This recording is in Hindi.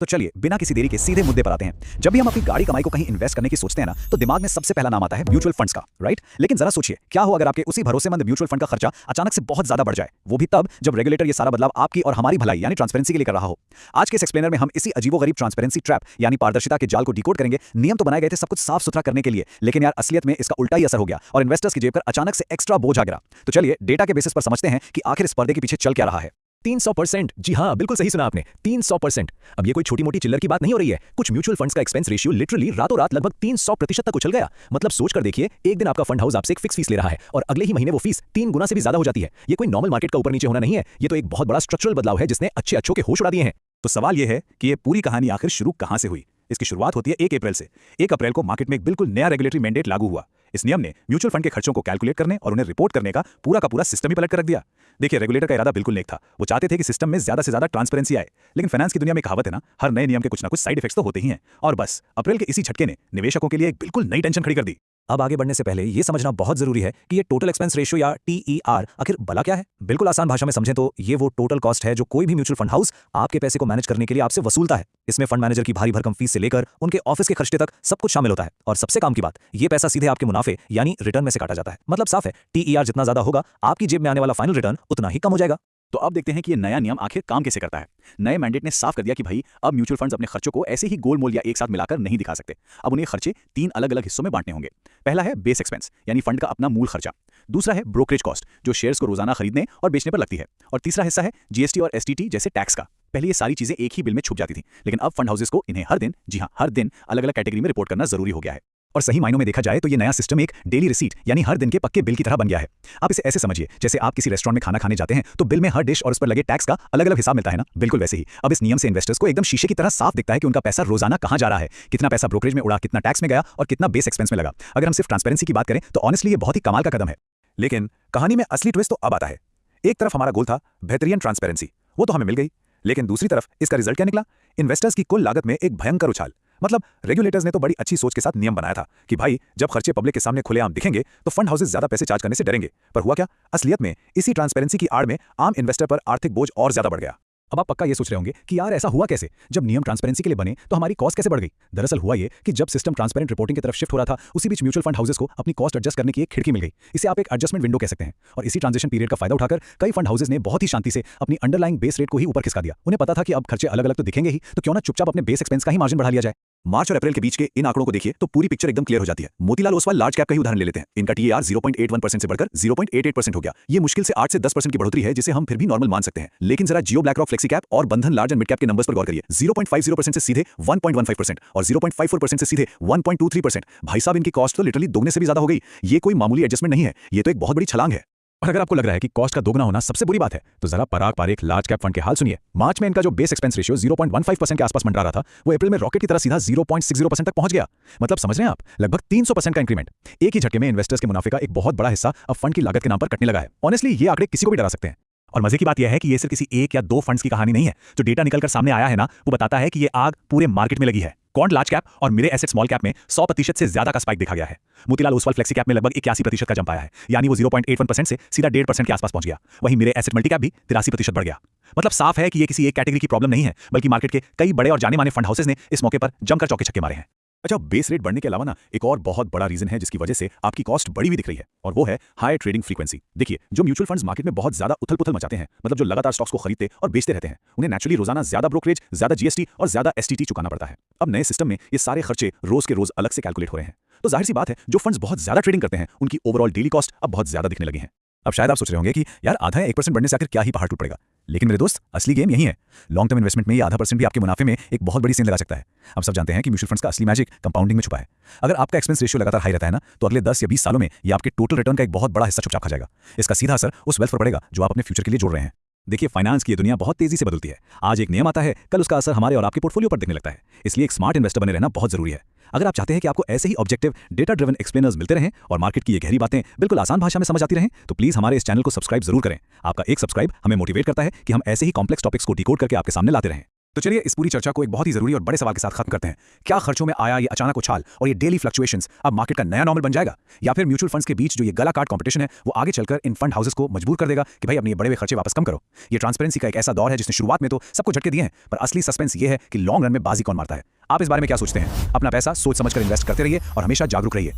तो चलिए बिना किसी देरी के सीधे मुद्दे पर आते हैं। जब भी हम अपनी गाड़ी कमाई को कहीं इन्वेस्ट करने की सोचते हैं ना, तो दिमाग में सबसे पहला नाम आता है म्यूचुअल फंड्स का, राइट? लेकिन जरा सोचिए, क्या हो अगर आपके उसी भरोसेमंद म्यूचुअल फंड का खर्चा अचानक से बहुत ज्यादा बढ़ जाए, वो भी तब जब रेगुलेटर ये सारा बदलाव आपकी और हमारी भलाई यानी ट्रांसपेरेंसी के लिए कर रहा हो। आज के इस एक्सप्लेनर में हम इसी अजीबोगरीब ट्रांसपेरेंसी ट्रैप यानी पारदर्शिता के जाल को डिकोड करेंगे। नियम तो बनाए गए थे सब कुछ साफ सुथरा करने के लिए, लेकिन यार असलियत में इसका उल्टा ही असर हो गया और इन्वेस्टर्स की जेब पर अचानक से एक्स्ट्रा बोझ आ गिरा। तो चलिए डेटा के बेसिस पर समझते हैं कि आखिर इस पर्दे के पीछे चल क्या रहा है। 300%। जी हाँ, बिल्कुल सही सुना आपने, 300%। अब ये कोई छोटी मोटी चिल्लर की बात नहीं हो रही है। कुछ म्यूचुअल फंड्स का एक्सपेंस रेशियो लिटरली रातों रात लगभग 300% तक उछल गया। मतलब सोच कर देखिए, एक दिन आपका फंड हाउस आपसे एक फिक्स फीस ले रहा है और अगले ही महीने वो फीस 3 गुना से भी ज्यादा हो जाती है। ये कोई नॉर्मल मार्केट का ऊपर नीचे होना नहीं है, ये तो एक बहुत बड़ा स्ट्रक्चरल बदलाव है जिसने अच्छे अच्छों के होश उड़ा दिए हैं। तो सवाल यह है कि ये पूरी कहानी आखिर शुरू कहां से हुई। इसकी शुरुआत होती है 1 अप्रैल से। 1 अप्रैल को मार्केट में एक बिल्कुल नया रेगुलेटरी मैंडेट लागू हुआ। इस नियम ने म्यूचुअल फंड के खर्चों को कैलकुलेट करने और उन्हें रिपोर्ट करने का पूरा सिस्टम ही पलट कर रख दिया। देखिए, रेगुलेटर का इरादा बिल्कुल नेक था। वो चाहते थे कि सिस्टम में ज्यादा से ज्यादा ट्रांसपेरेंसी आए, लेकिन फाइनेंस की दुनिया में कहावत है ना, हर नए नियम के कुछ ना कुछ साइड इफेक्ट्स तो होते ही हैं। और बस अप्रैल के इसी झटके ने निवेशकों के लिए एक बिल्कुल नई टेंशन खड़ी कर दी। अब आगे बढ़ने से पहले ये समझना बहुत जरूरी है कि ये टोटल एक्सपेंस रेशियो या TER आखिर भला क्या है। बिल्कुल आसान भाषा में समझें तो ये वो टोटल कॉस्ट है जो कोई भी म्यूचुअल फंड हाउस आपके पैसे को मैनेज करने के लिए आपसे वसूलता है। इसमें फंड मैनेजर की भारी भरकम फीस से लेकर उनके ऑफिस के खर्चे तक सब कुछ शामिल होता है। और सबसे काम की बात, ये पैसा सीधे आपके मुनाफे यानी रिटर्न में से काटा जाता है। मतलब साफ है, TER जितना ज्यादा होगा, आपकी जेब में आने वाला फाइनल रिटर्न उतना ही कम हो जाएगा। तो अब देखते हैं कि ये नया नियम आखिर काम कैसे करता है। नए मैंडेट ने साफ कर दिया कि भाई अब म्यूचुअल फंड्स अपने खर्चों को ऐसे ही गोलमोल या एक साथ मिलाकर नहीं दिखा सकते। अब उन्हें खर्चे 3 अलग अलग हिस्सों में बांटने होंगे। पहला है बेस एक्सपेंस यानी फंड का अपना मूल खर्चा। दूसरा है ब्रोकरेज कॉस्ट जो शेयर्स को रोजाना खरीदने और बेचने पर लगती है। और तीसरा हिस्सा है GST और STT जैसे टैक्स का। पहले ये सारी चीजें एक ही बिल में छुप जाती थी, लेकिन अब फंड हाउसेस को इन्हें हर दिन, जी हाँ हर दिन, अलग अलग कैटेगरी में रिपोर्ट करना जरूरी हो गया है। और सही मायनों में देखा जाए तो ये नया सिस्टम एक डेली रिसीट यानी हर दिन के पक्के बिल की तरह बन गया है। आप इसे ऐसे समझिए, जैसे आप किसी रेस्टोरेंट में खाना खाने जाते हैं तो बिल में हर डिश और उस पर लगे टैक्स का अलग अलग हिसाब मिलता है ना, बिल्कुल वैसे ही अब इस नियम से इन्वेस्टर्स को एकदम शीशे की तरह साफ दिखता है कि उनका पैसा रोजाना कहां जा रहा है, कितना पैसा ब्रोकरेज में उड़ा, कितना टैक्स में गया और कितना बेस एक्सपेंस में लगा। अगर हम सिर्फ ट्रांसपेरेंसी की बात करें तो ऑनेस्टली ये बहुत ही कमाल का कदम है। लेकिन कहानी में असली ट्विस्ट तो अब आता है। एक तरफ हमारा गोल था बेहतरीन ट्रांसपेरेंसी, वो तो हमें मिल गई, लेकिन दूसरी तरफ इसका रिजल्ट क्या निकला? इन्वेस्टर्स की कुल लागत में एक भयंकर उछाल। मतलब रेगुलेटर्स ने तो बड़ी अच्छी सोच के साथ नियम बनाया था कि भाई जब खर्चे पब्लिक के सामने खुलेआम दिखेंगे तो फंड हाउसेस ज्यादा पैसे चार्ज करने से डरेंगे। पर हुआ क्या? असलियत में इसी ट्रांसपेरेंसी की आड़ में आम इन्वेस्टर पर आर्थिक बोझ और ज्यादा बढ़ गया। अब आप पक्का ये सोच रहे होंगे कि यार ऐसा हुआ कैसे, जब नियम ट्रांसपेरेंसी के लिए बने तो हमारी कॉस्ट कैसे बढ़ गई। दरअसल हुआ ये कि जब सिस्टम ट्रांसपेरेंट रिपोर्टिंग की तरफ शिफ्ट हो रहा था, उसी बीच म्यूचुअल फंड हाउसेस को अपनी कॉस्ट एडजस्ट करने की एक खिड़की मिल गई। इसे आप एक एडजस्टमेंट विंडो कह सकते हैं। और इसी ट्रांजिशन पीरियड का फायदा उठाकर कई फंड हाउसेस ने बहुत ही शांति से अपनी अंडरलाइंग बेस रेट को ही ऊपर खिसका दिया। उन्हें पता था कि अब खर्चे अलग अलग तो दिखेंगे ही, तो क्यों ना चुपचाप अपने बेस एक्सपेंस का ही मार्जिन बढ़ा लिया जाए। मार्च और अप्रैल के बीच के इन आंकड़ों को देखिए तो पूरी पिक्चर एकदम क्लियर हो जाती है। मोतीलाल ओसवाल लार्ज कैप का ही उदाहरण ले लेते हैं। इनका TER 0.81% से बढ़कर 0.88% हो गया। ये मुश्किल से 8 से 10% की बढ़ोतरी है, जिसे हम फिर भी नॉर्मल मान सकते हैं। लेकिन जरा जियो ब्लैकरॉक फ्लेक्सी कैप और बंधन लार्ज एंड मिड कैप के नंबर्स पर गौर करिए। 0.50% से सीधे 1.15% और 0.54% से सीधे 1.23%। भाई साहब, इनकी कॉस्ट तो लिटरली दोगुने से भी ज्यादा हो गई। ये कोई मामूली एडजस्टमेंट नहीं है, ये तो एक बहुत बड़ी छलांग है। और अगर आपको लग रहा है कि कॉस्ट का दोगुना होना सबसे बुरी बात है, तो जरा पराग पारेख लार्ज कैप फंड के हाल सुनिए। मार्च में इनका जो बेस एक्सपेंस रेशियो 0.15% के आसपास मंडरा रहा था, वो अप्रैल में रॉकेट की तरह सीधा 0.60% तक पहुंच गया। मतलब समझ रहे हैं आप, लगभग 300% का इंक्रीमेंट। एक ही झटके में इन्वेस्टर्स के मुनाफे का एक बहुत बड़ा हिस्सा अब फंड की लागत के नाम पर कटने लगा है। ऑनेस्टली ये आंकड़े किसी को भी डरा सकते हैं। और मजे की बात यह है कि ये सिर्फ किसी एक या दो फंड्स की कहानी नहीं है। जो डेटा निकलकर सामने आया है ना, वो बताता है कि ये आग पूरे मार्केट में लगी है। क्वांट लार्ज कैप और मेरे एसेट स्मॉल कैप में 100% से ज्यादा का स्पाइक देखा गया है। मोतीलाल ओसवाल फ्लेक्सी कैप में लगभग 81% का जंप आया है, यानी वो 0.81% से सीधा 1.5% के आसपास पहुंच गया। वहीं मेरे एसेट मल्टी कैप भी 83% बढ़ गया। मतलब साफ है कि ये किसी एक कैटेगरी की प्रॉब्लम नहीं है, बल्कि मार्केट के कई बड़े और जाने माने फंड हाउसेस ने इस मौके पर जमकर चौके छक्के मारे हैं। अच्छा, बेस रेट बढ़ने के अलावा ना एक और बहुत बड़ा रीजन है जिसकी वजह से आपकी कॉस्ट बड़ी हुई दिख रही है, और वो है हाई ट्रेडिंग फ्रीक्वेंसी। देखिए, जो म्यूचुअल फंड्स मार्केट में बहुत ज्यादा उथल-पुथल मचाते हैं, मतलब जो लगातार स्टॉक्स को खरीदते और बेचते रहते हैं, उन्हें नेचुरली रोजाना ज्यादा ब्रोकरेज, ज्यादा GST और ज्यादा STT चुकाना पड़ता है। अब नए सिस्टम में ये सारे खर्चे रोज के रोज अलग से कैलकुलेट हो रहे हैं। तो जाहिर सी बात है, जो फंड्स बहुत ज्यादा ट्रेडिंग करते हैं उनकी ओवरऑल डेली कॉस्ट अब बहुत ज्यादा दिखने लगी है। अब शायद आप सोच रहे होंगे कि यार आधा या 1% बढ़ने से आखिर क्या ही पहाड़ टूट पड़ेगा। लेकिन मेरे दोस्त, असली गेम यही है। लॉन्ग टर्म इन्वेस्टमेंट में ये ½ % भी आपके मुनाफे में एक बहुत बड़ी सीन लगा सकता है। हम सब जानते हैं कि म्यूचुअल फंड्स का असली मैजिक कंपाउंडिंग में छुपा है। अगर आपका एक्सपेंस रेशियो लगातार हाई रहता है ना, तो अगले 10 या 20 सालों में ये आपके टोटल रिटर्न का एक बहुत बड़ा हिस्सा चुपचाप खा जाएगा। इसका सीधा असर उस वेल्थ पर पड़ेगा जो आप अपने फ्यूचर के लिए जोड़ रहे हैं। देखिए, फाइनेंस की ये दुनिया बहुत तेजी से बदलती है। आज एक नियम आता है, कल उसका असर हमारे और आपके पोर्टफोलियो पर दिखने लगता है। इसलिए एक स्मार्ट इन्वेस्टर बने रहना बहुत जरूरी है। अगर आप चाहते हैं कि आपको ऐसे ही ऑब्जेक्टिव डेटा ड्रिवन एक्सप्लेनर्स मिलते रहें और मार्केट की ये गहरी बातें बिल्कुल आसान भाषा में समझ आती रहें, तो प्लीज हमारे इस चैनल को सब्सक्राइब जरूर करें। आपका एक सब्सक्राइब हमें मोटिवेट करता है कि हम ऐसे ही कॉम्प्लेक्स टॉपिक्स को डिकोड करके आपके सामने लाते रहें। तो चलिए इस पूरी चर्चा को एक बहुत ही जरूरी और बड़े सवाल के साथ खत्म करते हैं। क्या खर्चों में आया ये अचानक उछाल और ये डेली फ्लक्चुएशंस अब मार्केट का नया नॉर्मल बन जाएगा, या फिर म्यूचुअल फंड्स के बीच जो ये गला काट कंपटीशन है वो आगे चलकर इन फंड हाउसेस को मजबूर कर देगा कि भाई अपने ये बड़े हुए खर्चे वापस कम करो। ये ट्रांसपेरेंसी का एक ऐसा दौर है जिसने शुरुआत में तो सबको झटके दिए हैं, पर असली सस्पेंस ये है कि लॉन्ग रन में बाजी कौन मारता है। आप इस बारे में क्या सोचते हैं? अपना पैसा सोच समझकर इन्वेस्ट करते रहिए और हमेशा जागरूक रहिए।